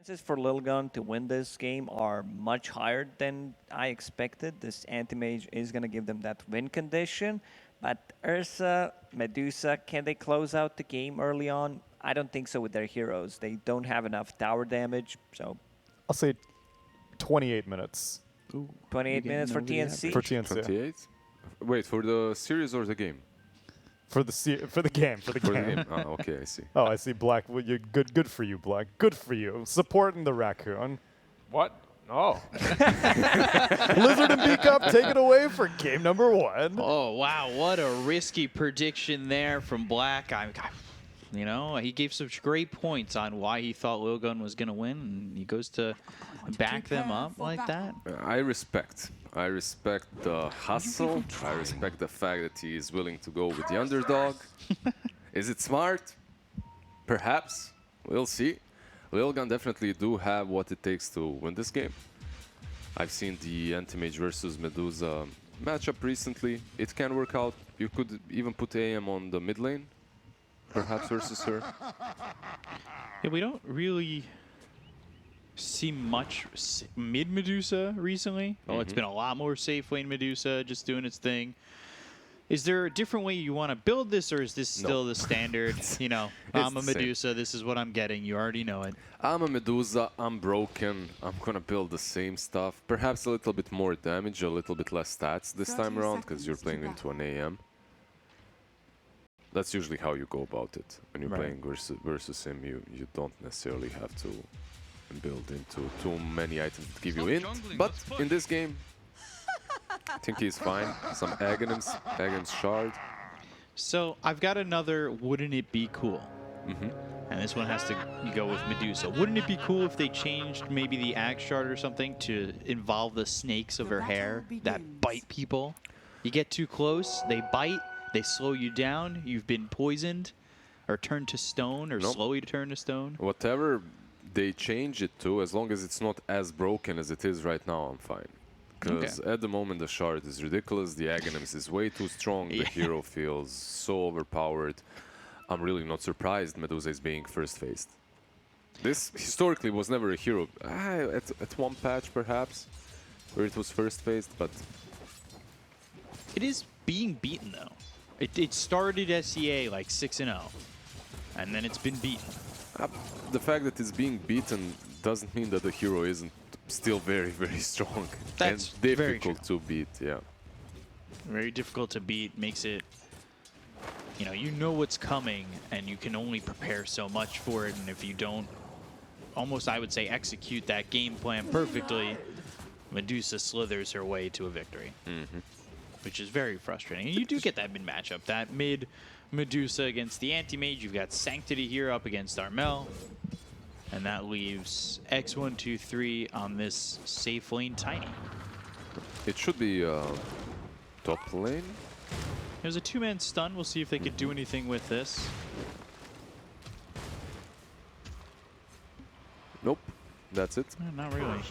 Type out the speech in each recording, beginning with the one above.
Chances for Lilgun to win this game are much higher than I expected. This anti-mage is going to give them that win condition. But Ursa, Medusa, can they close out the game early on? I don't think so with their heroes. They don't have enough tower damage, so I'll say 28 minutes 28 minutes for TNC. for TNC. 28? Wait, for the series or the game? For the game. For the game. Oh, okay, I see. Oh, I see. Black. Well, you're good for you, Black. Good for you. Supporting the raccoon. What? No. Blizzard and B-Cup take it away for game number 1. Oh, wow. What a risky prediction there from Black. You know, he gave such great points on why he thought Lilgun was going to win, and he goes to back them up like that. I respect the hustle. I respect the fact that he is willing to go with the underdog. Is it smart? Perhaps. We'll see. Lilgun definitely do have what it takes to win this game. I've seen the Anti-Mage versus Medusa matchup recently. It can work out. You could even put AM on the mid lane, perhaps versus her. Yeah, we don't really see much mid Medusa recently. Oh, it's been a lot more safe lane Medusa just doing its thing. Is there a different way you want to build this, or is this still the standard? You know, I'm a Medusa, this is what I'm getting. You already know it. I'm a Medusa, I'm broken, I'm gonna build the same stuff. Perhaps a little bit more damage, a little bit less stats this time around, because you're playing into an AM. That's usually how you go about it. When you're playing versus him, you don't necessarily have to build into too many items that give you int. But in this game, I think he's fine. Some Aghanims shard. So I've got another wouldn't it be cool? And this one has to go with Medusa. Wouldn't it be cool if they changed maybe the Ag shard or something to involve the snakes of her hair that bite people? You get too close, they bite, they slow you down, you've been poisoned or turned to stone or slowly turn to stone. Whatever they change it to, as long as it's not as broken as it is right now, I'm fine. Because at the moment the shard is ridiculous, the Aghanims is way too strong, the hero feels so overpowered. I'm really not surprised Medusa is being first faced. This historically was never a hero. At one patch perhaps, where it was first faced, but... It is being beaten though. It started SEA like 6-0, and then it's been beaten. The fact that it's being beaten doesn't mean that the hero isn't still very, very strong. That's and difficult to beat, yeah. Very difficult to beat, makes it, you know what's coming, and you can only prepare so much for it, and if you don't, almost I would say, execute that game plan perfectly, Medusa slithers her way to a victory. Which is very frustrating. And you do get that mid matchup, that mid Medusa against the anti-mage. You've got Sanctity here up against Armel. And that leaves X123 on this safe lane Tiny. It should be top lane. There's a 2-man stun. We'll see if they could do anything with this. Nope, that's it. Not really.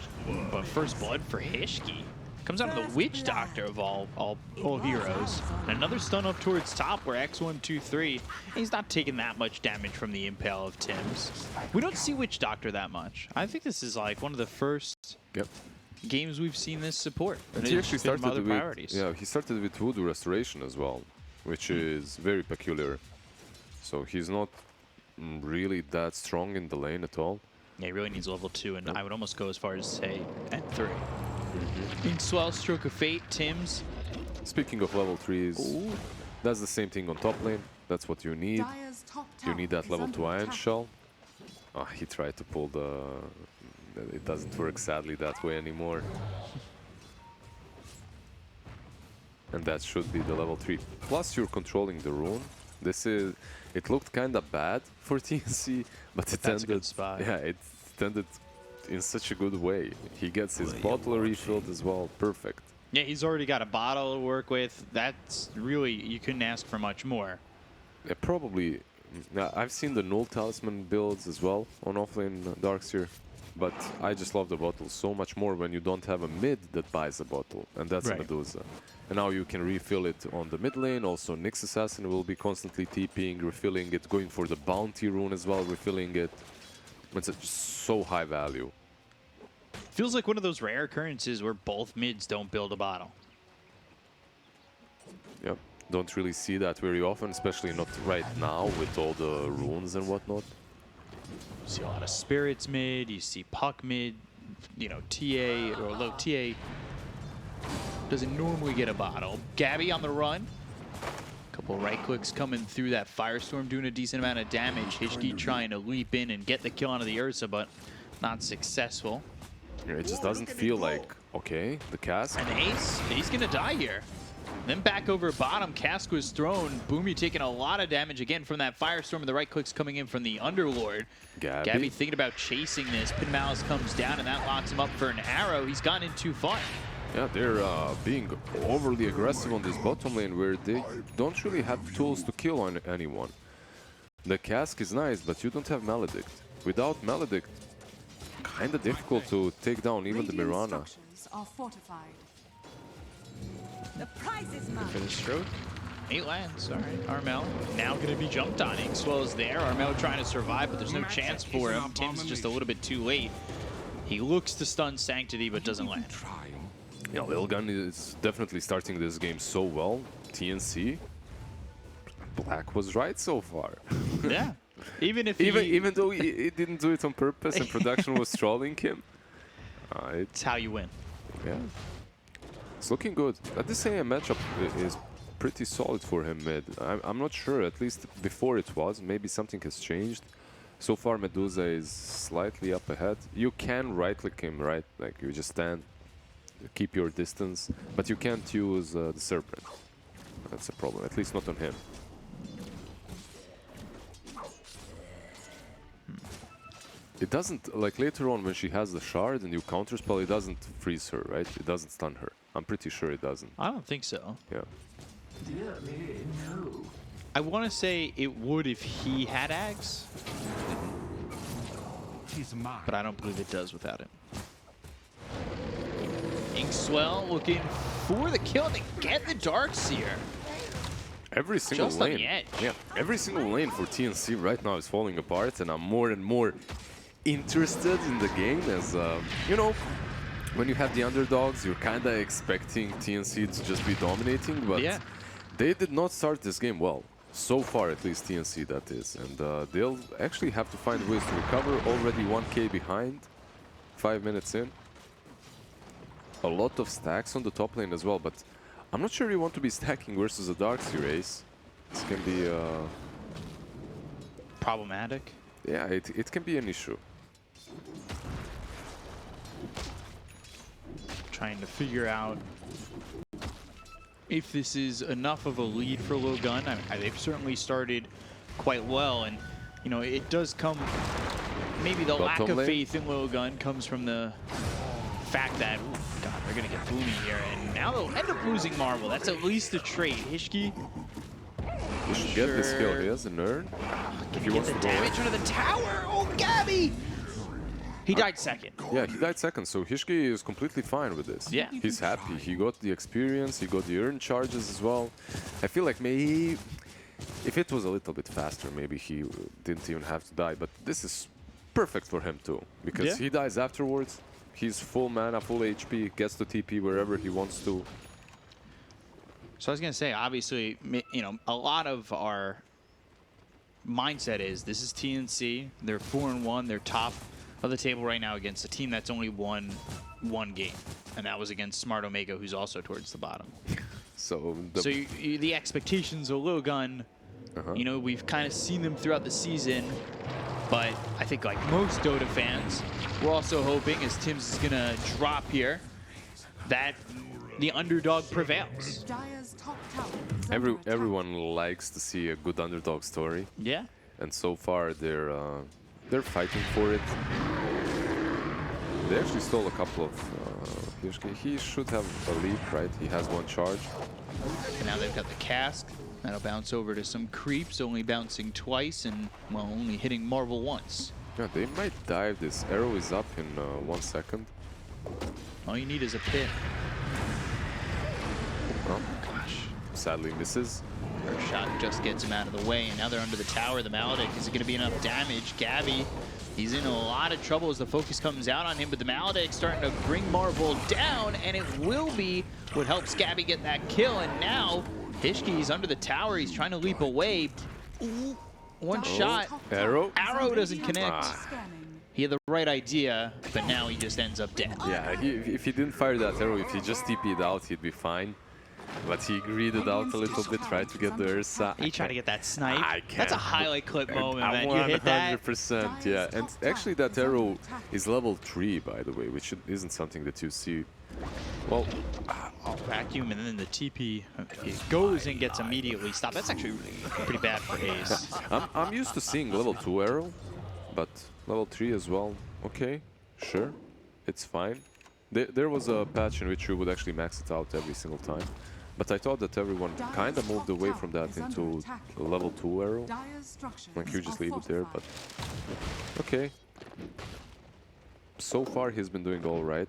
But first blood for Hishki. Comes out of the Witch Doctor of all heroes. And another stun up towards top where X123, he's not taking that much damage from the Impale of Tim's. We don't see Witch Doctor that much. I think this is like one of the first games we've seen this support. And he actually started with, he started with Voodoo Restoration as well, which is very peculiar. So he's not really that strong in the lane at all. Yeah, he really needs level 2, and I would almost go as far as say at 3. Inkswell, Stroke of Fate, Tim's. Speaking of level 3s, that's the same thing on top lane. That's what you need. You need that level 2 Iron Shell. Oh, he tried to pull the... It doesn't work sadly that way anymore. And that should be the level 3. Plus you're controlling the rune. This is... It looked kinda bad for TNC, but it ended... a good spot. Yeah, it ended in such a good way. He gets his bottle refilled as well. Perfect. Yeah, he's already got a bottle to work with. That's really, you couldn't ask for much more. Yeah, probably. I've seen the Null Talisman builds as well on offlane Darkseer, but I just love the bottle so much more when you don't have a mid that buys a bottle, and that's a Medusa. And now you can refill it on the mid lane. Also, Nyx Assassin will be constantly TPing, refilling it, going for the bounty rune as well, refilling it. It's so high value. Feels like one of those rare occurrences where both mids don't build a bottle. Yep. Don't really see that very often, especially not right now with all the runes and whatnot. You see a lot of spirits mid, you see puck mid, you know, TA, or although TA doesn't normally get a bottle. Gabby on the run. Couple right clicks coming through that Firestorm, doing a decent amount of damage. Hishki trying to leap in and get the kill onto the Ursa, but not successful. Yeah, it just doesn't feel like, okay, the cast. And Ace gonna die here. Then back over bottom, Cask was thrown. Boomy taking a lot of damage again from that Firestorm, and the right clicks coming in from the Underlord. Gabby thinking about chasing this. Pin Malice comes down, and that locks him up for an arrow. He's gotten in too far. Yeah, they're being overly aggressive on this bottom lane where they don't really have tools to kill on anyone. The Cask is nice, but you don't have Maledict. Without Maledict, kinda difficult to take down even the Mirana. Are fortified. The prize is mine. For the stroke. 8 lands. All right, Armel now going to be jumped on. Inkswell's there. Armel trying to survive, but there's no chance for him. Tim's just a little bit too late. He looks to stun Sanctity, but doesn't land. Yeah, Lilgun is definitely starting this game so well. TNC. Black was right so far. Yeah. Even though he didn't do it on purpose and production was trolling him. It's how you win. Yeah. It's looking good. At the same matchup is pretty solid for him mid. I'm not sure, at least before it was. Maybe something has changed. So far Medusa is slightly up ahead. You can right click him, right? Like you just stand, keep your distance, but you can't use the Serpent. That's a problem, at least not on him. It doesn't, like later on when she has the shard and you counterspell, it doesn't freeze her, right? It doesn't stun her. I'm pretty sure it doesn't. I don't think so. Yeah. I want to say it would if he had Ags, but I don't believe it does without him. Inkswell looking for the kill to get the Darkseer. Every single Just on lane, the edge. yeah, every single lane for TNC right now is falling apart, and I'm more and more interested in the game as, you know, when you have the underdogs, you're kind of expecting TNC to just be dominating, but Yeah. they did not start this game well. So far, at least TNC, that is. And they'll actually have to find ways to recover. Already 1k behind, 5 minutes in. A lot of stacks on the top lane as well, but I'm not sure you want to be stacking versus a Darkseer Ace. This can be... Problematic. yeah, it can be an issue. Trying to figure out if this is enough of a lead for Lilgun. They've certainly started quite well, and you know it does come. Maybe the lack of faith in Lilgun comes from the fact that God, they're gonna get Boomy here, and now they'll end up losing Marvel. That's at least a trade. Hishki. You should get this kill. He has a nerd. If he Get wants the to go. damage under the tower. Oh, Gabby! He died second. Yeah, he died second, so Hishki is completely fine with this. Yeah. He's happy. He got the experience, he got the earn charges as well. I feel like maybe if it was a little bit faster, maybe he didn't even have to die. But this is perfect for him too, because he dies afterwards. He's full mana, full HP, gets to TP wherever he wants to. So I was going to say, obviously, you know, a lot of our mindset is this is TNC. They're 4-1. They're top of the table right now against a team that's only won one game, and that was against Smart Omega, who's also towards the bottom. So the expectations of Lilgun, you know, we've kind of seen them throughout the season, but I think like most Dota fans, we're also hoping as Tim's is going to drop here that the underdog prevails. Dire's top tower is under attack. everyone likes to see a good underdog story, Yeah. and so far they're fighting for it. They actually stole a couple of Hishki. He should have a lead, right? He has one charge. And now they've got the cask. That'll bounce over to some creeps, only bouncing twice and, well, only hitting Marvel once. Yeah, they might dive. This arrow is up in 1 second. All you need is a pit. Oh, gosh. Sadly misses. First shot just gets him out of the way, and now they're under the tower. The Maledict, is it going to be enough damage? Gabby, He's in a lot of trouble as the focus comes out on him, but the Maledict starting to bring Marvel down, and it will be what helps Gabby get that kill. And now Hishki's under the tower. He's trying to leap away. Ooh, one shot. Arrow? Arrow doesn't connect. Scanning. He had the right idea, but now he just ends up dead. Yeah, if he didn't fire that arrow, if he just TP'd out, he'd be fine. But he greeded out a little bit, tried to get the Ursa. He tried to get that snipe. I That's a can't. highlight clip moment, I man. You hit that. 100%, yeah. And actually that arrow is level 3, by the way, which isn't something that you see. Well, Vacuum, and then the TP it goes and gets immediately stopped. That's actually pretty bad for Ace. I'm used to seeing level 2 arrow, but level 3 as well. Okay, sure, it's fine. There was a patch in which you would actually max it out every single time. But I thought that everyone kind of moved away from that into a level 2 arrow. Like you just leave it there, but okay. So far he's been doing all right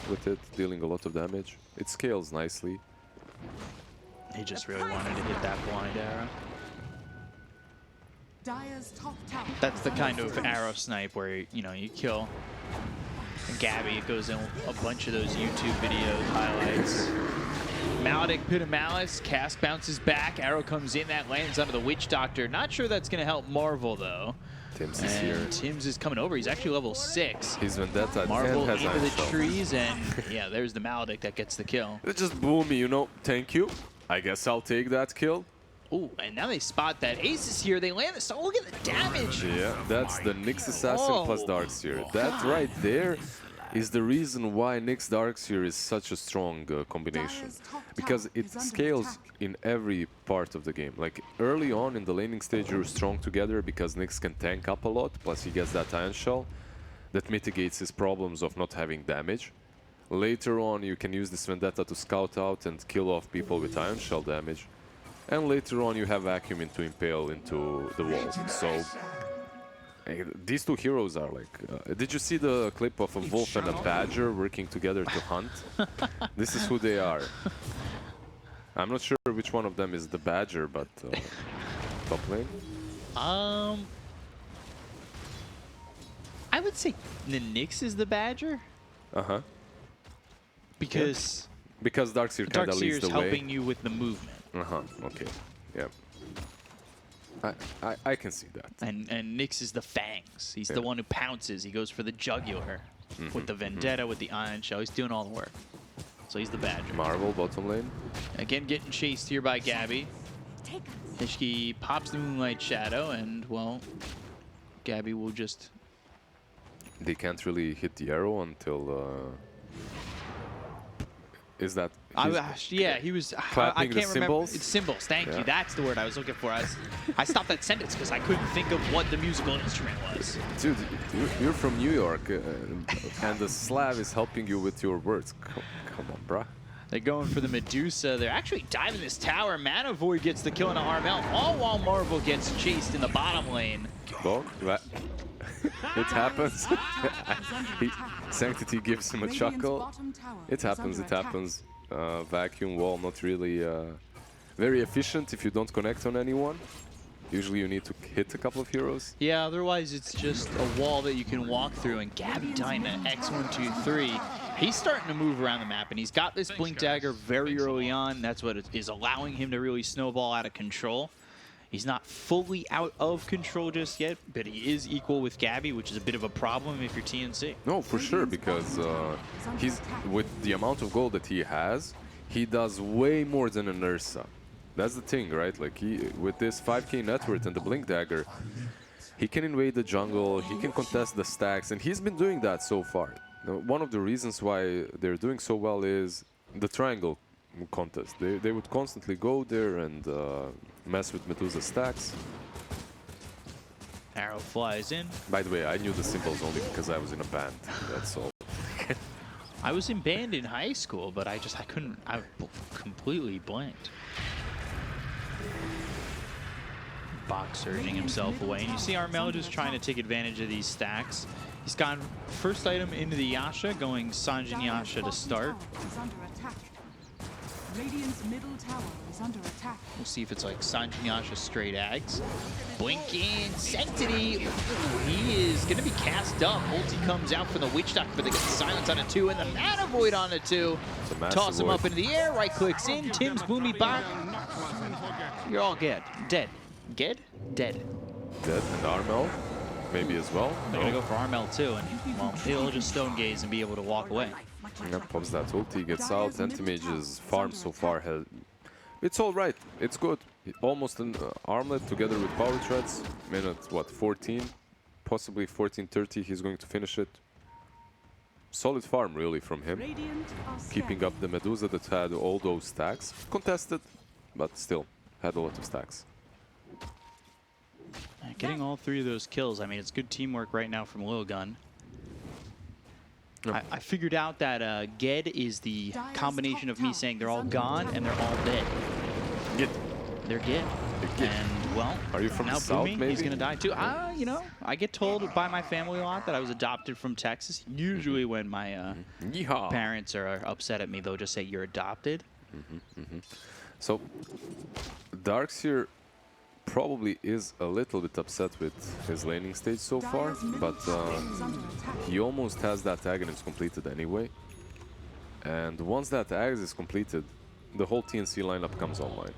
with it, dealing a lot of damage. It scales nicely. He just really wanted to hit that blind arrow. That's the kind of arrow snipe where, you know, you kill Gabby. It goes in a bunch of those YouTube videos, highlights. Maledict, Pit of Malice, cast bounces back, arrow comes in, that lands under the Witch Doctor. Not sure that's going to help Marvel, though. Tims is here. Tims is coming over. He's actually level 6. He's Vendetta Marvel and has into the Iron Shell. trees, and yeah, there's the Maledict that gets the kill. It's just boomy, you know. Thank you. I guess I'll take that kill. Ooh, and now they spot that Ace is here. They land this. So look at the damage. Yeah, that's the Nyx Assassin Whoa. plus Darkseer. That right there is the reason why Nyx Darkseer is such a strong combination. Because it scales in every part of the game. Like early on in the laning stage you're strong together because Nyx can tank up a lot, plus he gets that Iron Shell that mitigates his problems of not having damage. Later on you can use this Vendetta to scout out and kill off people with Iron Shell damage. And later on you have Vacuum to impale into the wall. So these two heroes are like... did you see the clip of a wolf and a badger working together to hunt? This is who they are. I'm not sure which one of them is the badger, but top lane. I would say the Nyx is the badger. Uh-huh. Because Because Darkseer kind of leads Darkseer's the way. helping you with the movement. Uh-huh, okay. Yeah. I can see that. And Nyx is the fangs. He's the one who pounces. He goes for the jugular with the Vendetta, with the Iron Shell. He's doing all the work. So he's the badger. Marvel, bottom lane. Again, getting chased here by Gabby. Hishki pops the Moonlight Shadow, and, well, Gabby will just... They can't really hit the arrow until... Is that... yeah, he was... clapping I the can't remember. cymbals? It's cymbals, thank Yeah. you. That's the word I was looking for. I stopped that sentence because I couldn't think of what the musical instrument was. Dude, you're from New York, and the Slav is helping you with your words. Come on, bruh. They're going for the Medusa. They're actually diving this tower. Mana Void gets the kill on Armel, all while Marvel gets chased in the bottom lane. Well, it happens. Sanctity gives him a chuckle. It happens, it happens. Vacuum wall, not really very efficient if you don't connect on anyone. Usually you need to hit a couple of heroes. Yeah, otherwise it's just a wall that you can walk through, and Gabby dying to X123. He's starting to move around the map, and he's got this Blink Dagger very early on. That's what is allowing him to really snowball out of control. He's not fully out of control just yet, but he is equal with Gabby, which is a bit of a problem if you're TNC. No, for sure, because he's with the amount of gold that he has, he does way more than an Ursa. That's the thing, right? Like with this 5k net worth and the Blink Dagger, he can invade the jungle, he can contest the stacks, and he's been doing that so far. Now, one of the reasons why they're doing so well is the triangle contest. They would constantly go there and mess with Medusa stacks. Arrow flies in. By the way, I knew the symbols only because I was in a band. That's all. I was in band in high school, but I completely blanked. Box surging himself away, and you see Armel just trying to take advantage of these stacks. He's gone first item into the Yasha, going Sanjin Yasha to start. Radiant's middle tower is under attack. We'll see if it's like Sanjin Yasha straight ags. Blink in, Sanctity. Ooh, he is going to be cast up. Ulti comes out for the Witch Doctor, but they get silence on a 2, and the Mana Void on a 2. Toss him up into the air, right clicks in, Tim's Boomy Bot. You're all dead. Dead. Dead? Dead. Dead, and Armel, maybe as well. They're going to go for Armel too, and well, he'll just Stone Gaze and be able to walk away. Yeah, pops that ulti, gets out. Anti-Mage's farm so far has... It's alright, it's good. Almost an armlet together with power treads. Minute, what, 14? Possibly 14:30, he's going to finish it. Solid farm, really, from him. Keeping up the Medusa that had all those stacks. Contested, but still, had a lot of stacks. Getting all 3 of those kills, I mean, it's good teamwork right now from Lilgun. Yep. I figured out that Ged is the combination of me saying they're all gone and they're all dead. Gid. They're Ged. And, well, Are you from now the south, Boomy, maybe? he's going to die too. You know, I get told by my family a lot that I was adopted from Texas. Usually when my Yeehaw. parents are upset at me, they'll just say, you're adopted. So, Darkseer probably is a little bit upset with his laning stage so far, but he almost has that Aghanim completed anyway. And once that Aghanim is completed, the whole TNC lineup comes online.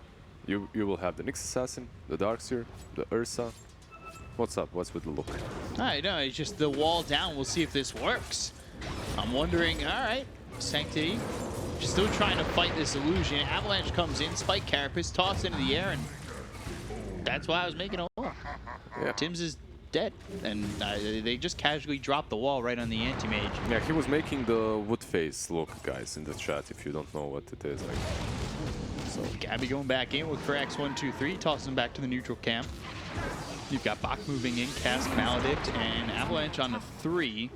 You will have the Nyx Assassin, the Darkseer, the Ursa. What's up? What's with the look? I know, it's just the wall down. We'll see if this works. I'm wondering, all right, Sanctity, just still trying to fight this illusion. Avalanche comes in, Spike Carapace, toss into the air, and that's why I was making a wall. Yeah. Tim's is dead, and they just casually dropped the wall right on the anti-mage. Yeah, he was making the wood face look, guys, in the chat, if you don't know what it is. Like. So Gabby going back in with for X123, tossing him back to the neutral camp. You've got Bach moving in, cast Maledict, and Avalanche on a 3.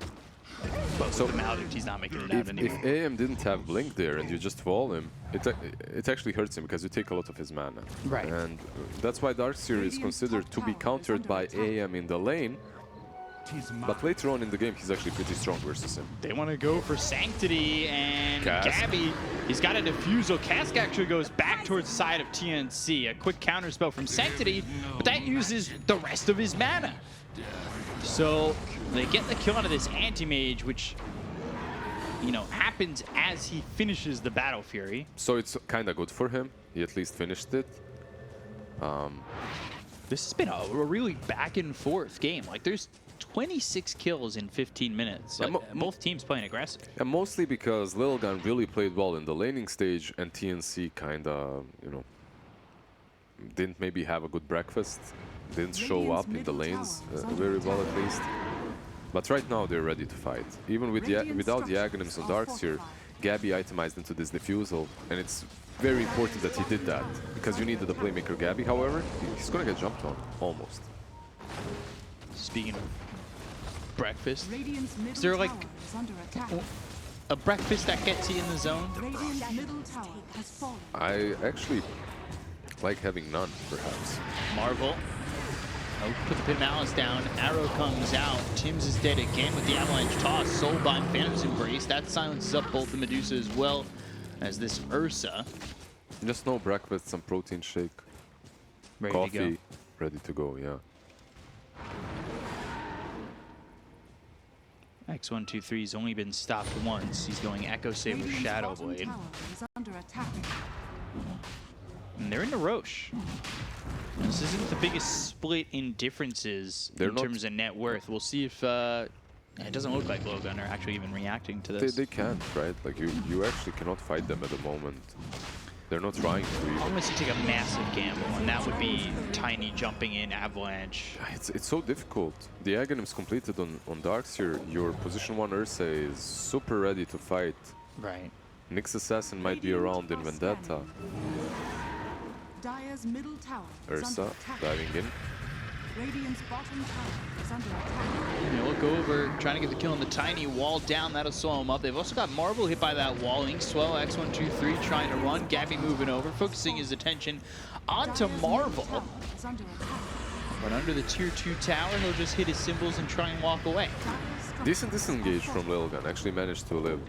But so the Maledict, he's not making it out anymore. If AM didn't have Blink there and you just wall him, it actually hurts him because you take a lot of his mana. Right. And that's why Darkseer is considered to be countered by AM in the lane. But later on in the game, he's actually pretty strong versus him. They want to go for Sanctity, and Cask. Gabby, he's got a Diffusal. Cask actually goes back towards the side of TNC. A quick counter spell from Sanctity, but that uses the rest of his mana. So they get the kill out of this Anti-Mage, which, you know, happens as he finishes the Battle Fury. So it's kind of good for him. He at least finished it. This has been a really back and forth game. Like, there's 26 kills in 15 minutes. Like, both teams playing aggressive. And mostly because Lilgun really played well in the laning stage and TNC kind of, you know, didn't maybe have a good breakfast. Didn't show up in the lanes very well at least. But right now they're ready to fight. Even with without the Aghanims on Darkseer, Gabby itemized into this Diffusal, and it's very important that he did that, because you needed a playmaker Gabby. However, he's gonna get jumped on, almost. Speaking of breakfast, is there like a breakfast that gets you in the zone? I actually like having none, perhaps. Marvel. Oh, put the Pit Malice down. Arrow comes out. Tim's is dead again with the Avalanche toss. Soulbind, Phantom's Embrace. That silences up both the Medusa as well as this Ursa. Just no breakfast, some protein shake. Ready Coffee, to go. ready to go, yeah. X123's only been stopped once. He's going Echo Saber Shadow Blade. And they're in the Roche. This isn't the biggest split in differences in terms of net worth. We'll see if it doesn't look like Lilgun are actually even reacting to this. They can't, right? Like you actually cannot fight them at the moment. They're not trying to even. Unless you take a massive gamble, and that would be Tiny jumping in Avalanche. It's so difficult. The Aghanim's completed on Darkseer. Your position 1 Ursa is super ready to fight. Right. Nyx Assassin might be around in Vendetta. Dire's middle tower Ursa diving in. Radiant's bottom tower is under attack. You know, look over, trying to get the kill on the Tiny. Wall down, that'll slow him up. They've also got Marvel hit by that wall. Inkswell, X123 trying to run. Gabby moving over, focusing his attention onto Marvel. Is under attack. But under the tier 2 tower, he'll just hit his symbols and try and walk away. Decent disengage from Lilgun. Actually managed to live.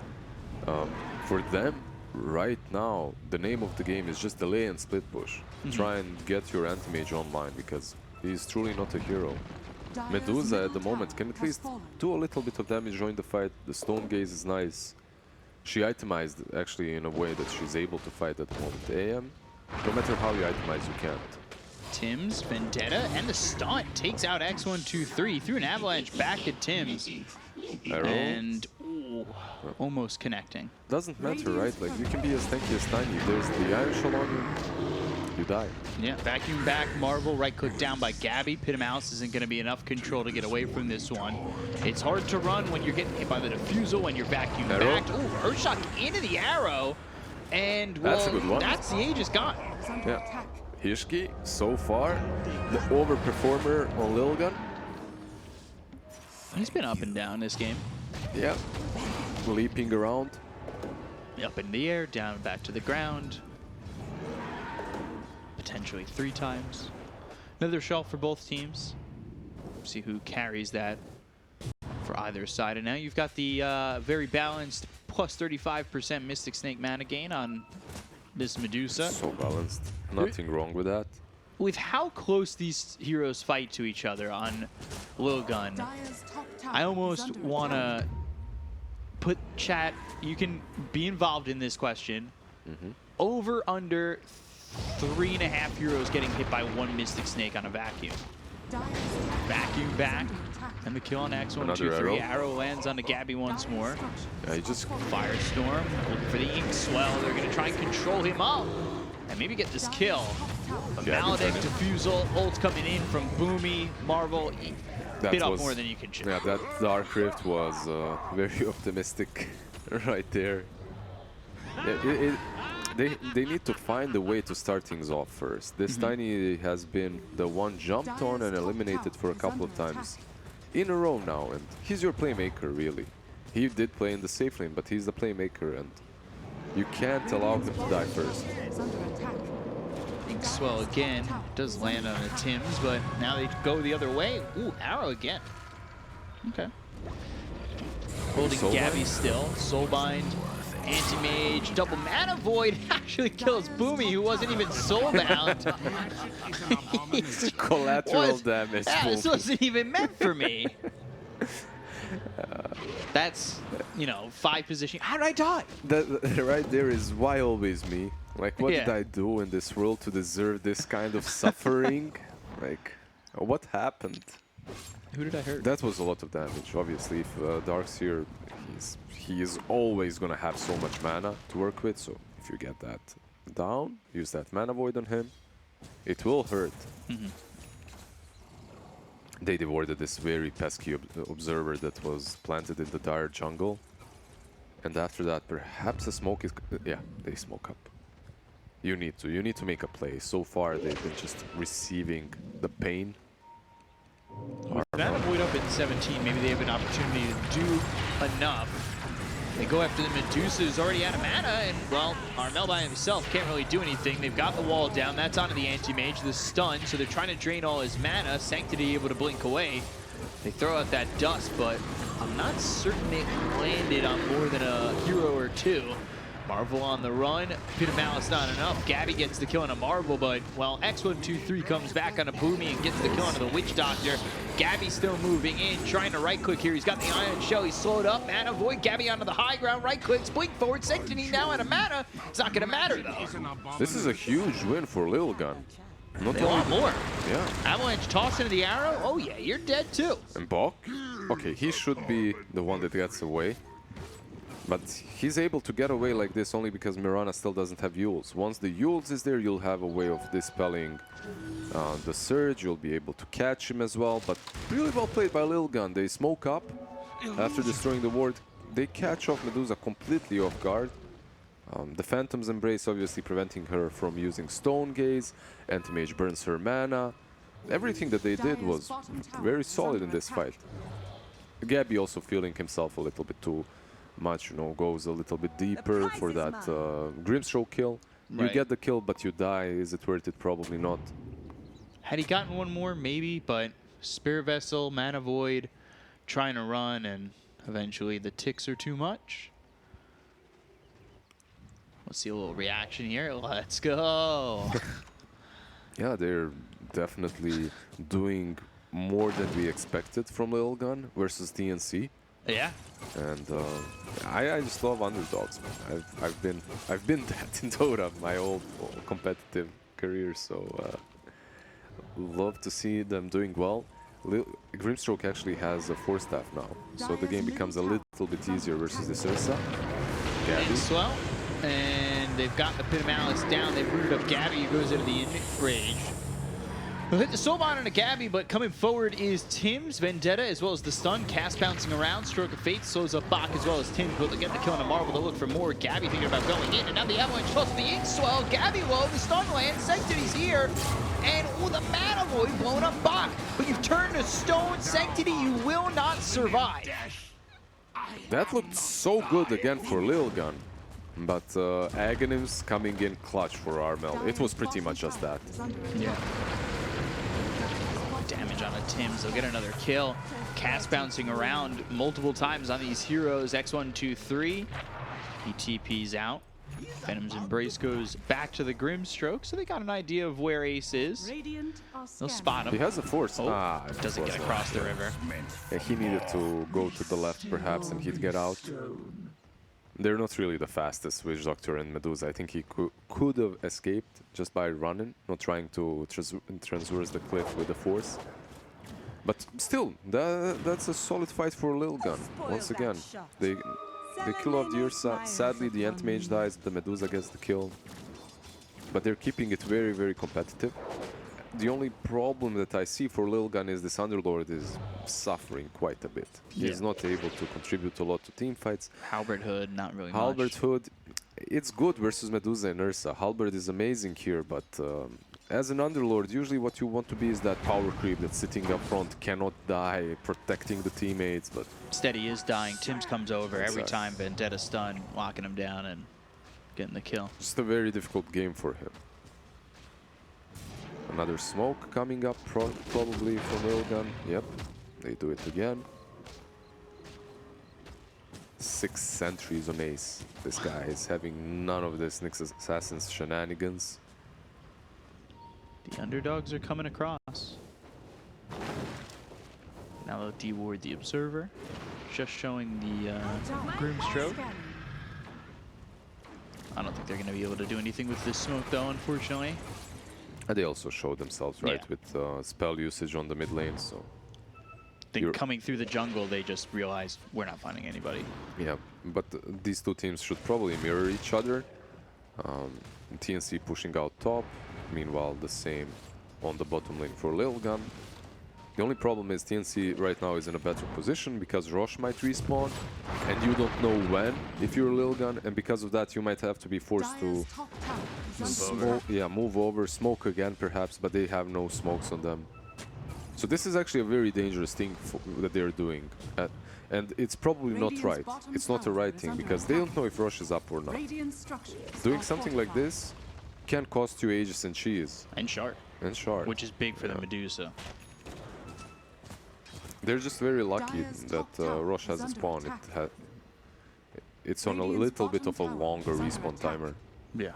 For them, right now, the name of the game is just delay and split push. Try and get your anti-mage online, because he's truly not a hero. Medusa at the moment can at least do a little bit of damage, join the fight. The Stone Gaze is nice. She itemized actually in a way that she's able to fight at the moment. AM, no matter how you itemize, you can't. Tim's Vendetta and the stun takes out X123 through an avalanche back at Tim's. Arrow. And ooh, almost connecting. Doesn't matter, right? Like, you can be as tanky as Tiny. If there's the Iron Shell on you die. Yeah, vacuum back, Marvel, right click down by Gabby. Pit of Malice isn't going to be enough control to get away from this one. It's hard to run when you're getting hit by the defusal when you're vacuum back. Ooh, Earthshock into the arrow. And, well, that's a good one. That's the Aegis gone. Yeah. Hishki, so far, the overperformer on Lilgun. He's been up and down this game. Yeah. Leaping around. Up in the air, down, back to the ground. Potentially 3 times. Another shelf for both teams. See who carries that for either side. And now you've got the very balanced plus 35% Mystic Snake mana gain on this Medusa. So balanced. Nothing wrong with that. With how close these heroes fight to each other on Lilgun, I almost want to put chat, you can be involved in this question. Over, under 3.5 heroes getting hit by 1 Mystic Snake on a vacuum. Vacuum back, and the kill on X123. Arrow lands on the Gabby once more. Yeah, he just Firestorm looking for the Ink Swell. They're going to try and control him up and maybe get this kill. But Maledicт, Defusal, ult coming in from Boomy, Marvel. Bit off more than you can chew. Yeah, that Dark Rift was very optimistic right there. Yeah, they need to find a way to start things off first. This Tiny has been the one jumped on and eliminated for a couple of times in a row now, and he's your playmaker, really. He did play in the safe lane, but he's the playmaker, and you can't allow him to die first. Ink Swell again does land on the Tims, but now they go the other way. Ooh, Arrow again. Okay. Holding Gabby still. Soulbind, Anti-Mage, double Mana Void actually kills Boomy, who wasn't even soulbound. Collateral damage. Yeah, this wasn't even meant for me. That's, you know, 5 position. How did I die? That right there is why always me. Like, what did I do in this world to deserve this kind of suffering? Like, what happened? Who did I hurt? That was a lot of damage. Obviously, if Dark's here, he is always going to have so much mana to work with. So if you get that down, use that Mana Void on him, it will hurt. They devoured this very pesky observer that was planted in the dire jungle. And after that, perhaps a smoke is... Yeah, they smoke up. You need to make a play. So far, they've been just receiving the pain. Mana Void up at 17, maybe they have an opportunity to do enough. They go after the Medusa, who's already out of mana, and, well, Armel by himself can't really do anything. They've got the wall down. That's onto the Anti-Mage, the stun, so they're trying to drain all his mana. Sanctity able to blink away. They throw out that dust, but I'm not certain it landed on more than a hero or 2. Marvel on the run. Pit of Malice not enough. Gabby gets the kill on a Marvel, but, well, X123 comes back on a Boomy and gets the kill onto the Witch Doctor. Gabby still moving in, trying to right-click here. He's got the Iron Shell. He's slowed up. Mana Void. Gabby onto the high ground. Right-clicks. Blink forward. Sanctity now out of mana. It's not going to matter, though. This is a huge win for Lilgun. Not a lot more. Yeah. Avalanche toss into the arrow. Oh, yeah, you're dead, too. And Bok? Okay, he should be the one that gets away. But he's able to get away like this only because Mirana still doesn't have Yules. Once the Yules is there, you'll have a way of dispelling the Surge. You'll be able to catch him as well. But really well played by Lilgun. They smoke up after destroying the ward. They catch off Medusa completely off guard. The Phantom's Embrace obviously preventing her from using Stone Gaze. Anti-Mage burns her mana. Everything that they did was very solid in this fight. Gabby also feeling himself a little bit too much, you know, goes a little bit deeper for that Grimstroke kill. You get the kill, but you die. Is it worth it? Probably not. Had he gotten one more, maybe, but Spirit Vessel, Mana Void, trying to run, and eventually the ticks are too much. Let's see a little reaction here. Let's go. Yeah, they're definitely doing more than we expected from Lilgun versus TNC. Yeah. And I just love underdogs, man. I've been that in Dota my whole competitive career, so love to see them doing well. Grimstroke actually has a 4-staff now, so the game becomes a little bit easier versus this Ursa. Gabby. Swell. And they've got the Pit of Malice down. They've rooted up Gabby, who goes into the range. They'll hit the Soulbond into Gabby, but coming forward is Tim's Vendetta, as well as the stun. Cast bouncing around. Stroke of Fate slows up Bach as well as Tim. But they get the kill on a Marvel to look for more. Gabby thinking about going in, and now the Avalanche plus the ink swell. Gabby low, the stun lands. Sanctity's here. And the Mana Void blowing up Bach. But you've turned to stone. Sanctity, you will not survive. That looked so good again for Lilgun. But Aghanim's coming in clutch for Armel. It was pretty much just that. Yeah. Damage on a Tim's. They'll get another kill. Cast bouncing around multiple times on these heroes. X1, 2, 3. He TP's out. Venom's Embrace goes back to the Grimstroke, so they got an idea of where Ace is. They'll spot him. He has a force. Doesn't get across the river. Yeah, he needed to go to the left perhaps and he'd get out. They're not really the fastest, Witch Doctor and Medusa. I think he could have escaped just by running, not trying to transverse the cliff with the force. But still, that's a solid fight for Lilgun. Once again, they kill off the Ursa. Sadly, the Anti-Mage dies, the Medusa gets the kill. But they're keeping it very, very competitive. The only problem that I see for Lilgun is this Underlord is suffering quite a bit. He's not able to contribute a lot to team fights. Halberd Hood, not really Halberd much. Hood, it's good versus Medusa and Ursa. Halberd is amazing here, but as an Underlord, usually what you want to be is that power creep that's sitting up front, cannot die, protecting the teammates. But Steady is dying. Tim's comes over every time. Vendetta stun, locking him down and getting the kill. Just a very difficult game for him. Another smoke coming up probably from Lilgun. Yep, they do it again. 6 sentries on Ace. This guy is having none of this Nyx Assassin's shenanigans. The underdogs are coming across. Now they'll deward the Observer. Just showing the Grimstroke. I don't think they're going to be able to do anything with this smoke though, unfortunately. And they also show themselves, right, Yeah. with spell usage on the mid lane, so... I think coming through the jungle, they just realized we're not finding anybody. Yeah, but these two teams should probably mirror each other. TNC pushing out top, meanwhile the same on the bottom lane for Lilgun. The only problem is TNC right now is in a better position because Rosh might respawn, and you don't know when if you're Lilgun, and because of that you might have to be forced to move over, smoke again perhaps, but they have no smokes on them. So this is actually a very dangerous thing that they're doing, and it's probably not right. It's not the right thing because they don't know if Rosh is up or not. Doing something like this can cost you Aegis and Cheese. And Shard. And Shard. Which is big for the Medusa. They're just very lucky that Rosh has a spawn. It's on a little bit of a longer respawn timer. Yeah.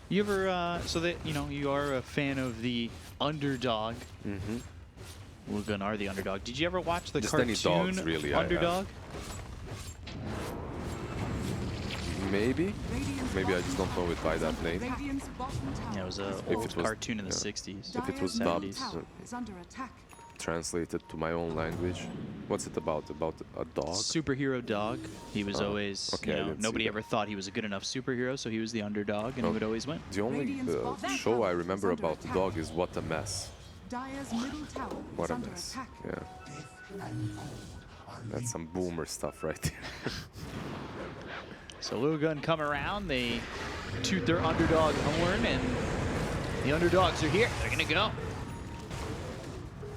You ever, so that, you know, you are a fan of the underdog. Mm-hmm. Lilgun are the underdog. Did you ever watch the Just cartoon any dogs, really, Underdog? Maybe. Maybe I just don't know it by that name. Yeah, it was an old cartoon in the 60s. If it was dubbed, translated to my own language. What's it about? About a dog? Superhero dog. He was always, okay, you know, nobody ever thought he was a good enough superhero, so he was the underdog and he would always win. The only show I remember about the dog is What a Mess. What a mess. Yeah. That's some boomer stuff right there. So Lilgun come around, they toot their underdog horn, and the underdogs are here. They're gonna go.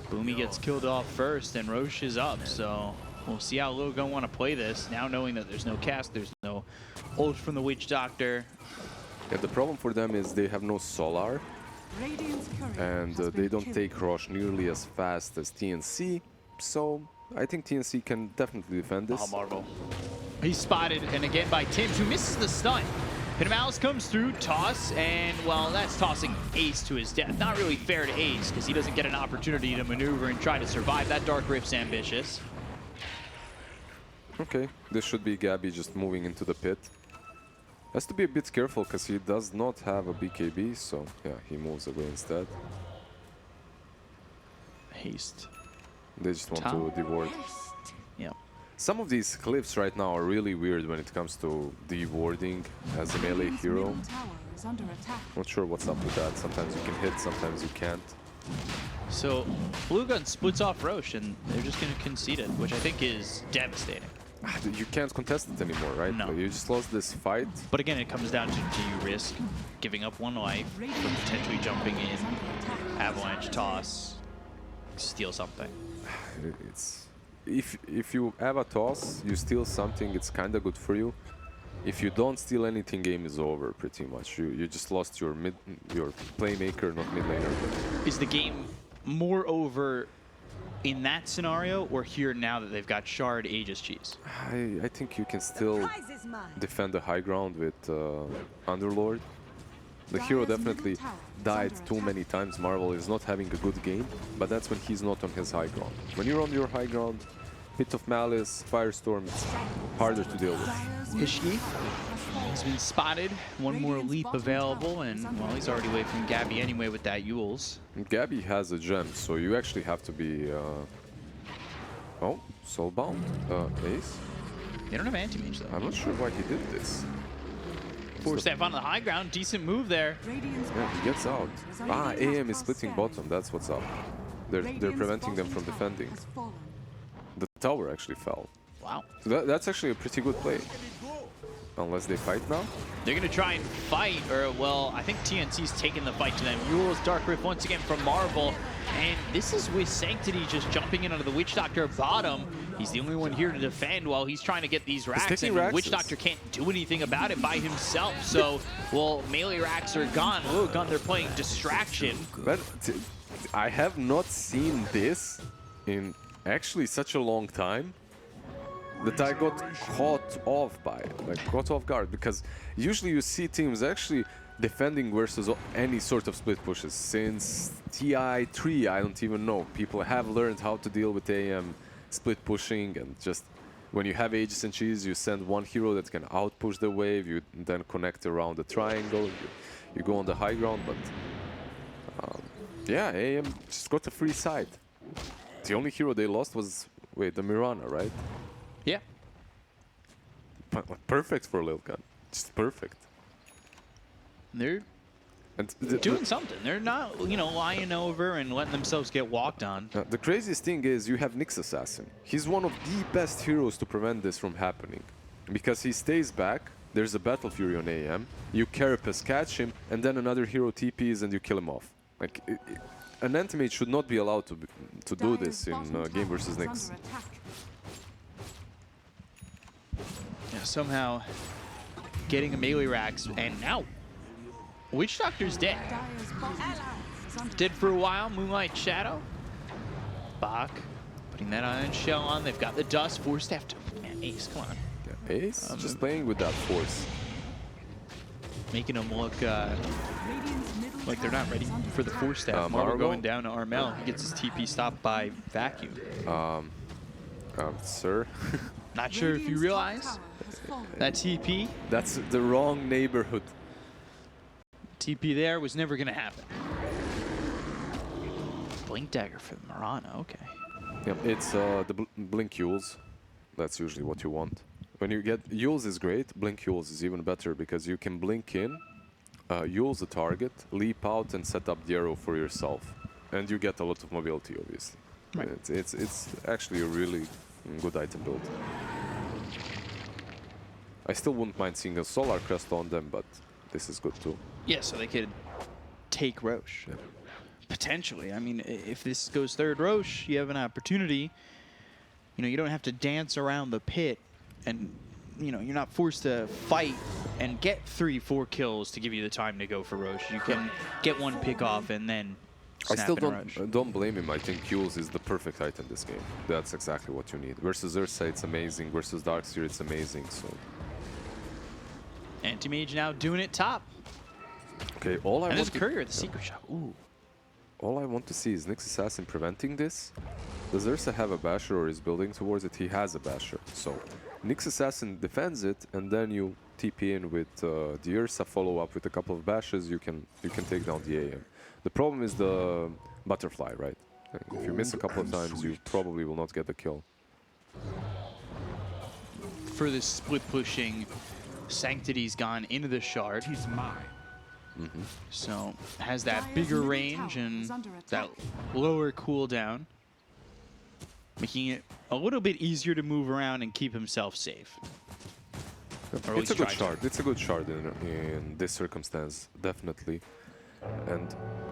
Boomy gets killed off first, and Roche is up. So we'll see how Lilgun want to play this. Now knowing that there's no cast, there's no ult from the Witch Doctor. Yeah, the problem for them is they have no Solar, and they don't take Roche nearly as fast as TNC. So I think TNC can definitely defend this. Oh, Marvel. He's spotted, and again by Tims, who misses the stun. Malice comes through, toss, and well, that's tossing Ace to his death. Not really fair to Ace, because he doesn't get an opportunity to maneuver and try to survive. That Dark Rift's ambitious. Okay, this should be Gabby just moving into the pit. Has to be a bit careful because he does not have a BKB, so yeah, he moves away instead. Haste. They just want Top. to deward. Yeah. Some of these clips right now are really weird when it comes to dewarding as a melee Radiant's hero. middle tower is under attack. Not sure what's up with that. Sometimes you can hit, sometimes you can't. So Lilgun splits off Roche, and they're just going to concede it, which I think is devastating. You can't contest it anymore, right? No. You just lost this fight. But again, it comes down to do you risk giving up one life for potentially jumping in, avalanche toss, steal something. It's if you have a toss, you steal something, it's kind of good for you. If you don't steal anything, game is over pretty much. You just lost your playmaker, not mid laner. But Is the game more over in that scenario or here now that they've got Shard, Aegis, Cheese? I think you can The still prize is mine. defend the high ground with Underlord. The hero definitely died too many times. Marvel is not having a good game, but that's when he's not on his high ground. When you're on your high ground, Pit of Malice, Firestorm, it's harder to deal with. Hishki has been spotted. One more leap available, and well, he's already away from Gabby anyway with that Yules. Gabby has a gem, so you actually have to be... Oh, Soulbound? Ace? They don't have anti-mage though. I'm not sure why he did this. Four step on the high ground, decent move there. Yeah, he gets out. Ah, AM is splitting bottom, that's what's up. They're preventing them from defending. The tower actually fell. Wow. So that's actually a pretty good play. Unless they fight now. They're going to try and fight, or well, I think TNC's taking the fight to them. Yules, Dark Rift once again from Marvel. And this is with Sanctity just jumping in onto the Witch Doctor bottom. He's the only one here to defend while he's trying to get these racks. And racks. Witch Doctor can't do anything about it by himself. So, well, melee racks are gone. Lilgun, they're playing Distraction. But I have not seen this in actually such a long time that I got caught off by it, like caught off guard, because usually you see teams actually defending versus any sort of split pushes. Since TI3, I don't even know, people have learned how to deal with AM split pushing, and just when you have Aegis and Cheese, you send one hero that can outpush the wave, you then connect around the triangle, you go on the high ground, but yeah, AM just got a free side. The only hero they lost was, wait, the Mirana, right? Yeah. Perfect for Lilgun. Just perfect. They're And doing something. They're not, you know, lying over and letting themselves get walked on. the craziest thing is you have Nyx Assassin. He's one of the best heroes to prevent this from happening. Because he stays back, there's a Battle Fury on AM, you Carapace catch him, and then another hero TPs and you kill him off. Like, an anti-mage should not be allowed to do this in game versus Nyx. Yeah, somehow getting a melee racks, and now Witch Doctor's dead. Dead for a while, Moonlight Shadow. Bach putting that Iron Shell on. They've got the dust, forced after. Man, Ace, come on. Yeah, Ace just playing with that force. Making them look like they're not ready for the force staff. Marvel Marvel going down to Armel. He gets his TP stopped by Vacuum. Sir, Not sure if you realize that TP that's the wrong neighborhood. TP there was never going to happen. Blink Dagger for the Mirana, okay. Yeah, it's the Blink Yules. That's usually what you want. When you get Yules is great, Blink Yules is even better because you can blink in, Yules the target, leap out and set up the arrow for yourself. And you get a lot of mobility, obviously. Right. It's actually a really good item build. I still wouldn't mind seeing a Solar Crest on them, but this is good too. Yeah, so they could take Roche. Yeah. Potentially. I mean, if this goes third Roche, you have an opportunity. You know, you don't have to dance around the pit and, you know, you're not forced to fight and get 3-4 kills to give you the time to go for Roche. You can get one pick off and then I snap still in a Roche. don't blame him. I think Yules is the perfect item this game. That's exactly what you need. Versus Ursa, it's amazing. Versus Darkseer, it's amazing. So Anti-Mage now doing it top. Okay, all I And want there's Courier, the secret shot. Ooh. all I want to see is Nyx Assassin preventing this. Does Ursa have a basher or is building towards it? He has a basher. So Nyx Assassin defends it, and then you TP in with the Ursa follow up with a couple of bashes. You can take down the AM. The problem is the butterfly, right? If you miss a couple of times, you probably will not get the kill. For this split pushing, Sanctity's gone into the shard. He's mine. So has that bigger range and that lower cooldown, making it a little bit easier to move around and keep himself safe. Or at It's a least good try to. shard. It's a good shard in this circumstance, definitely. And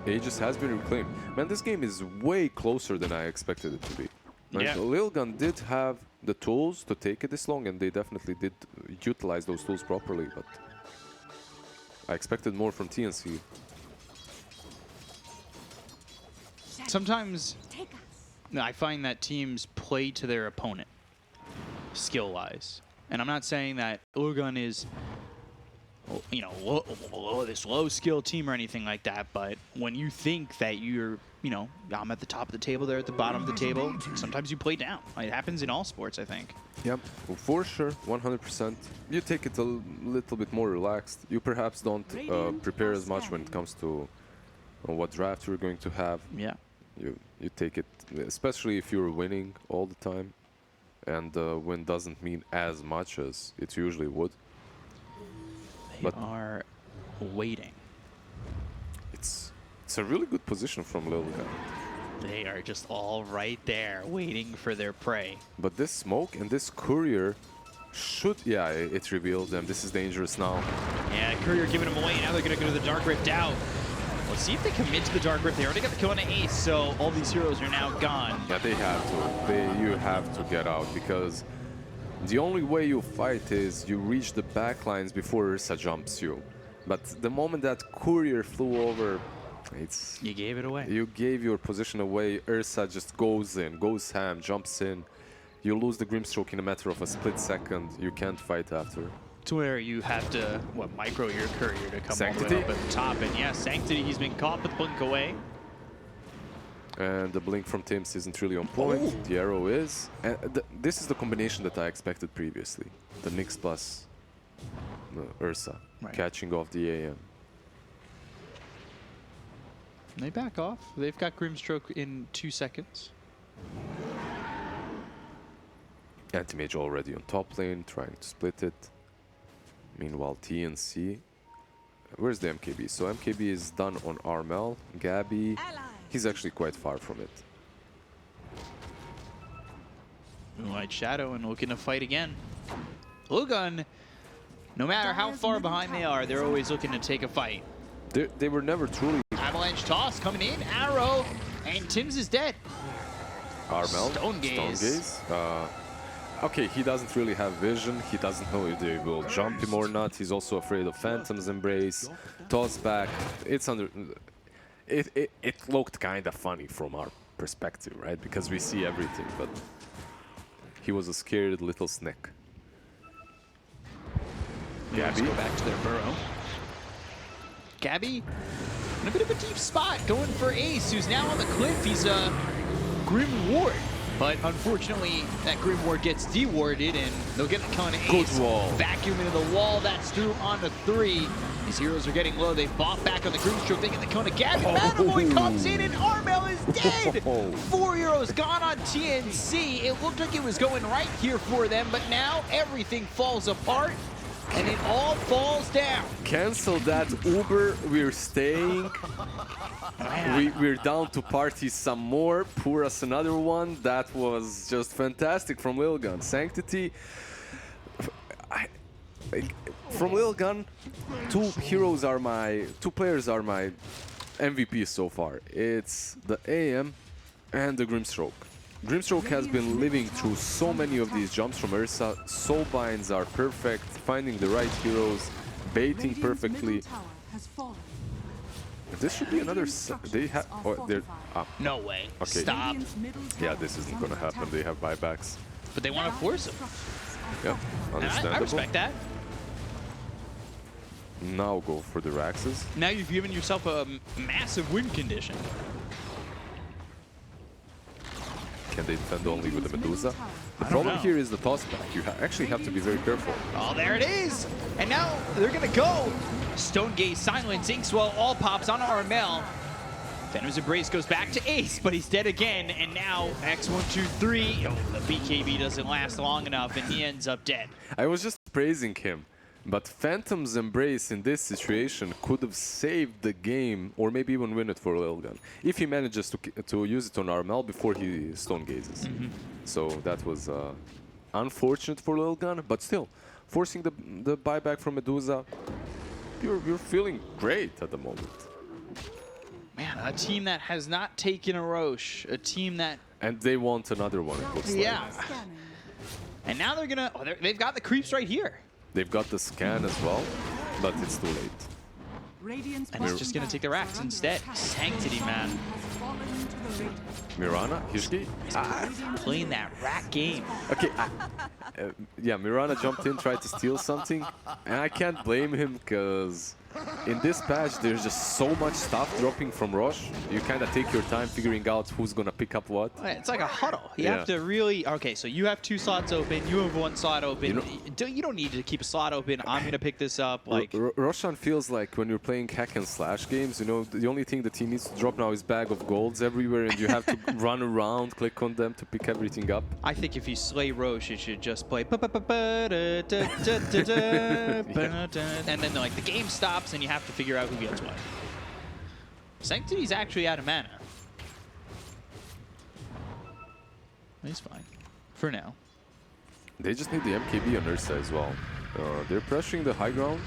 Aegis has been reclaimed. Man, this game is way closer than I expected it to be. Like, Yeah. Lilgun did have the tools to take it this long, and they definitely did utilize those tools properly, but I expected more from TNC. Sometimes Take us. I find that teams play to their opponent, skill-wise. And I'm not saying that Lilgun is, you know, this low-skill team or anything like that, but when you think that you're, you know, I'm at the top of the table, they're at the bottom of the table, sometimes you play down. It happens in all sports, I think. Yep, for sure, 100%. You take it a little bit more relaxed. You perhaps don't prepare as much when it comes to what draft you're going to have. Yeah. You take it, especially if you're winning all the time, and win doesn't mean as much as it usually would. They But- are waiting. It's a really good position from Lilgun. They are just all right there, waiting for their prey. But this smoke and this courier should, yeah, it revealed them. This is dangerous now. Yeah, Courier giving them away. Now they're going to go to the Dark Rift out. Let's see if they commit to the Dark Rift. They already got the kill on an Ace, so all these heroes are now gone. Yeah, they have to. You have to get out, because the only way you fight is you reach the backlines before Ursa jumps you. But the moment that courier flew over, You gave it away. you gave your position away. Ursa just goes in, goes ham, jumps in. You lose the Grimstroke in a matter of a split second. You can't fight after. To where you have to, micro your Courier to come Sanctity? all the way up at the top. And yeah, Sanctity, he's been caught with Blink away. And the blink from Tims isn't really on point. The arrow is. And this is the combination that I expected previously. The Nyx plus Ursa Right. catching off the AM. And they back off. They've got Grimstroke in 2 seconds. Anti-Mage already on top lane, trying to split it. Meanwhile, TNC. Where's the MKB? So MKB is done on Armel. Gabby, he's actually quite far from it. Moonlight Shadow and looking to fight again. Lilgun, no matter how far behind they are, they're always looking to take a fight. They were never truly Avalanche toss coming in, arrow, and Tims is dead. Armel. Stone Gaze. Okay, he doesn't really have vision. He doesn't know if they will jump him or not. He's also afraid of Phantom's Embrace. Toss back. It's under. It looked kind of funny from our perspective, right? Because we see everything, but he was a scared little snake. Gabby. Go back to their burrow. Gabby in a bit of a deep spot, going for Ace, who's now on the cliff. He's a Grim Ward. But unfortunately, that Grim Ward gets dewarded, and they'll get the kill on Ace. Good wall. Vacuum into the wall. That's through on the 3. These heroes are getting low. They bought back on the Grimstroke. They get the kill on Gabby. Mataboy comes in, and Armel is dead. 4 heroes gone on TNC. It looked like it was going right here for them, but now everything falls apart, and it all falls down. Cancel that Uber. We're staying. We're down to party some more. Pour us another one. That was just fantastic from Lilgun. Sanctity. From Lilgun, two players are my MVP so far. It's the AM and the Grimstroke. Grimstroke has been living through so many of these jumps from Ursa. Soul binds are perfect, finding the right heroes, baiting perfectly. This should be another. They have. Oh, they're. No way. Okay. Stop. Yeah, this isn't gonna happen. They have buybacks. But they want to force him. Yeah, And understandable. I respect that. now go for the Raxes. Now you've given yourself a massive win condition. Can they defend only with the Medusa? The don't problem know. here is the toss back. You actually have to be very careful. Oh, there it is. And now they're going to go. Stone Gaze, Silence, Inkswell, all pops on Armel. Venom's Embrace goes back to Ace, but he's dead again. And now X123. Oh, the BKB doesn't last long enough, and he ends up dead. I was just praising him, but Phantom's Embrace in this situation could have saved the game, or maybe even win it for Lilgun, if he manages to use it on Armel before he Stone Gazes. So that was unfortunate for Lilgun, but still, forcing the buyback from Medusa, you're feeling great at the moment. Man, a team that has not taken a Roche, a team that... And they want another one, it looks like. Yeah. And now they're going to... Oh, they've got the creeps right here. They've got the scan as well, but it's too late. And he's just going to take the racks instead. Sanctity, man. Mirana, Hishki? Playing that rack game. Okay, yeah, Mirana jumped in, tried to steal something, and I can't blame him because in this patch there's just so much stuff dropping from Roche. You kind of take your time figuring out who's gonna pick up what. It's like a huddle. You Yeah. have to really... Okay, so you have 2 slots open, you have 1 slot open. You don't need to keep a slot open. I'm going to pick this up. Like, Roshan feels like when you're playing hack and slash games, you know, the only thing the team needs to drop now is bag of golds everywhere, and you have to run around, click on them to pick everything up. I think if you slay Roche, it should just play... And then like the game stops and you have to figure out who gets what. Sanctity's actually out of mana. He's fine. For now. They just need the MKB on Ursa as well. They're pressuring the high ground.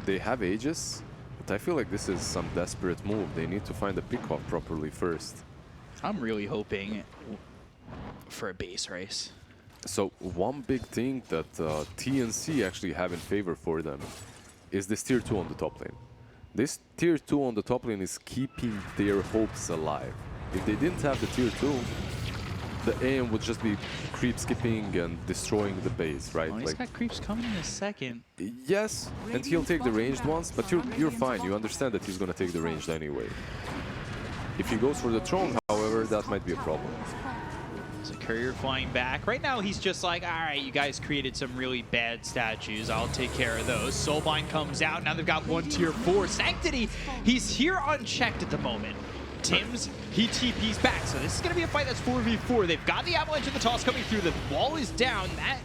They have Aegis, but I feel like this is some desperate move. They need to find the pick-off properly first. I'm really hoping for a base race. So one big thing that TNC actually have in favor for them is this tier 2 on the top lane. This tier 2 on the top lane is keeping their hopes alive. If they didn't have the tier 2, the AM would just be creep skipping and destroying the base, right? Oh, he's got creeps coming in a second. Yes, and he'll take the ranged ones, but you're fine. You understand that he's gonna take the ranged anyway. If he goes for the throne, however, that might be a problem. So Courier flying back. Right now, he's just like, all right, you guys created some really bad statues. I'll take care of those. Soulbind comes out. Now they've got 1 tier 4. Sanctity, he's here unchecked at the moment. Tim's, he TP's back. So this is going to be a fight that's 4v4. They've got the avalanche of the toss coming through. The wall is down. That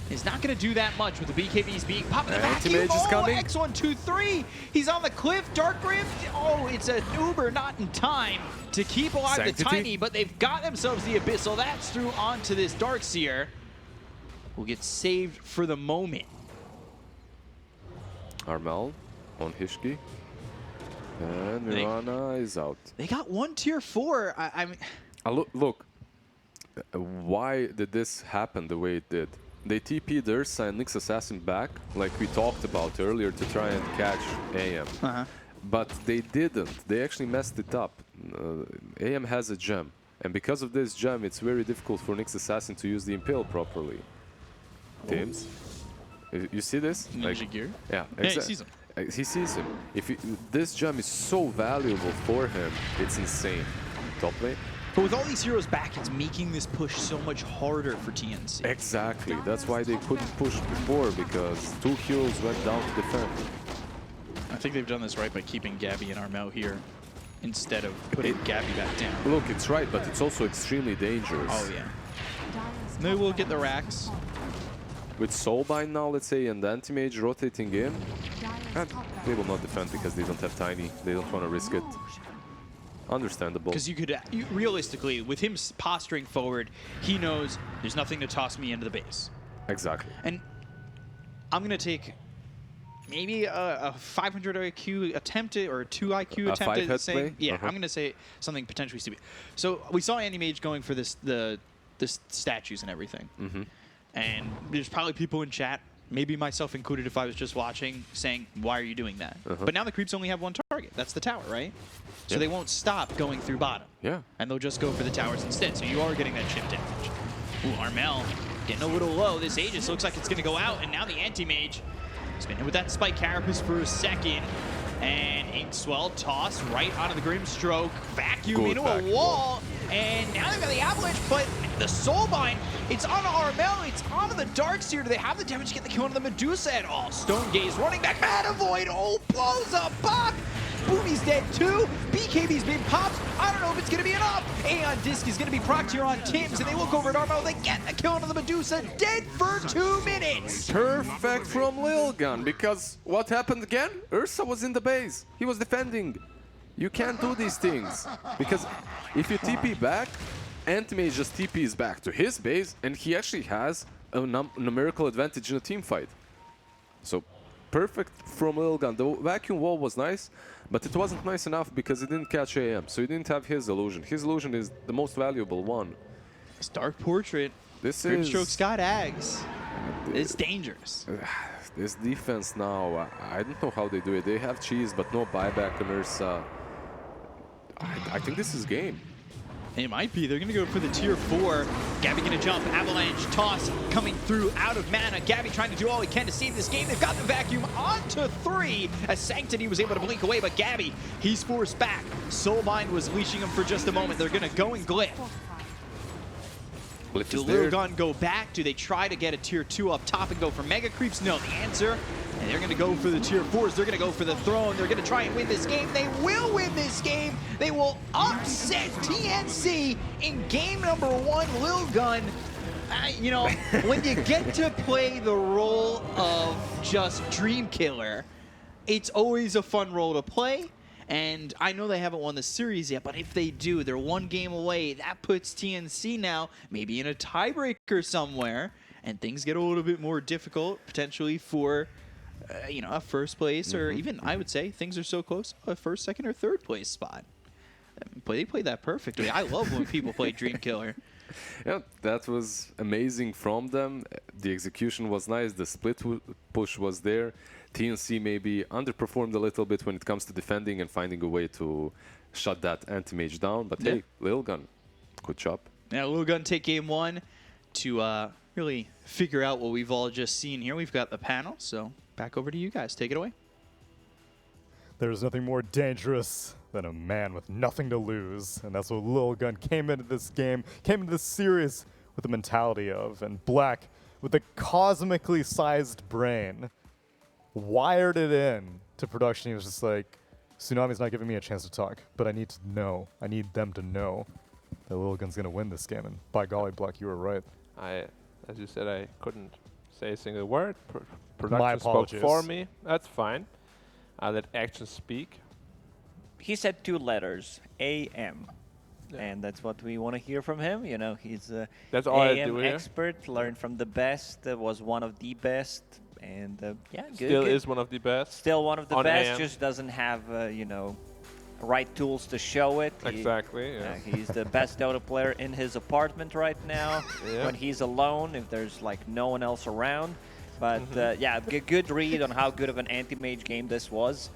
is not going to do that much with the BKBs being popped in the vacuum. Anti-mage is coming. X123. He's on the cliff. Dark Rift. Oh, it's an Uber not in time to keep alive Sanctity. the Tiny, but they've got themselves the Abyssal. That's through onto this Darkseer. Will get saved for the moment. Armel on Hishki. And Mirana is out. They got 1 tier 4. I mean, Look, why did this happen the way it did? They TP'd Ursa and Nyx Assassin back, like we talked about earlier, to try and catch AM. But they didn't. They actually messed it up. AM has a gem, and because of this gem, it's very difficult for Nyx Assassin to use the Impale properly. Tims, you see this? Ninja Gear? Yeah, Yeah, he sees him. He sees him. This gem is so valuable for him, it's insane. Top lane. But with all these heroes back, it's making this push so much harder for TNC. Exactly. That's why they couldn't push before, because 2 heroes went down to defend. I think they've done this right by keeping Gabby and Armel here instead of putting Gabby back down. Look, it's right, but it's also extremely dangerous. Oh, yeah. Maybe we'll get the racks. With Soulbind now, let's say, and Anti-Mage rotating in, and they will not defend because they don't have Tiny. They don't want to risk it. Understandable. Because realistically, with him posturing forward, he knows there's nothing to toss me into the base. Exactly. And I'm going to take maybe a 500 IQ attempt or a 2 IQ attempt at saying, yeah, I'm going to say something potentially stupid. So we saw Anti-Mage going for the statues and everything. And there's probably people in chat, maybe myself included if I was just watching, saying, why are you doing that? But now the creeps only have 1 target. That's the tower, right? So they won't stop going through bottom. Yeah. And they'll just go for the towers instead. So you are getting that chip damage. Ooh, Armel getting a little low. This Aegis looks like it's going to go out. And now the Anti-Mage He's been hit with that Spike Carapace for a second. And Inkswell toss right onto the Grimstroke, vacuum Good into vacuum. a wall. And now they've got the Avalanche, but the Soulbind, it's onto Armel, it's onto the Darkseer. Do they have the damage to get the kill onto the Medusa at all? Stone Gaze running back, Mana Void, blows up Bach. Boomy's dead too. BKB's been popped. I don't know if it's going to be enough. Aeon Disc is going to be procced here on Tim's, and they look over at Armel. They get the kill onto the Medusa, dead for 2 minutes. Perfect from Lilgun, because what happened again? Ursa was in the base. He was defending. You can't do these things, because if you TP back, Antimage just TPs back to his base, and he actually has a numerical advantage in a team fight. So, perfect from Lilgun. The vacuum wall was nice, but it wasn't nice enough because it didn't catch AM, so he didn't have his illusion. His illusion is the most valuable one. It's Dark Portrait. This Grimstroke's is... got Ags. It's dangerous. This defense now, I don't know how they do it. They have cheese, but no buyback on Ursa. I think this is game. It might be. They're going to go for the tier 4. Gabby going to jump. Avalanche toss coming through out of mana. Gabby trying to do all he can to save this game. They've got the vacuum onto 3 as Sanctity was able to blink away, but Gabby, he's forced back. Soulbind was leashing him for just a moment. They're going to go and Glyph. Glyph Do is there. Lilgun go back? Do they try to get a tier 2 up top and go for Mega Creeps? No, the answer. And they're going to go for the tier 4s. They're going to go for the throne. They're going to try and win this game. They will win this game. They will upset TNC in game number 1. Lilgun, you know, when you get to play the role of just Dream Killer, it's always a fun role to play. And I know they haven't won the series yet, but if they do, they're 1 game away. That puts TNC now maybe in a tiebreaker somewhere, and things get a little bit more difficult potentially for, you know, a first place, or even, I would say, things are so close, a first, second, or third place spot. They played that perfectly. I love when people play Dream Killer. Yeah, that was amazing from them. The execution was nice. The split push was there. TNC maybe underperformed a little bit when it comes to defending and finding a way to shut that anti-mage down. But hey, Lilgun, good job. Now, Lilgun take game 1 to really figure out what we've all just seen here. We've got the panel, so back over to you guys. Take it away. There's nothing more dangerous than a man with nothing to lose, and that's what Lilgun came into this game, came into this series with the mentality of, and Black, with a cosmically sized brain, wired it in to production. He was just like, Tsunami's not giving me a chance to talk, but I need to know, I need them to know that Lilgun's gonna win this game, and by golly, Black, you were right. As you said, I couldn't say a single word. My Production spoke apologies. for me. That's fine. I let actions speak. He said 2 letters, AM. And that's what we want to hear from him. You know, he's a That's all I AM do here. expert, learned from the best, was one of the best. And yeah, good. Still good. is one of the best. Still one of the on best, AM. just doesn't have, you know, right tools to show it. Exactly, yeah. He's the best Dota player in his apartment right now. Yeah. When he's alone, if there's like no one else around. But yeah, good read on how good of an anti-mage game this was.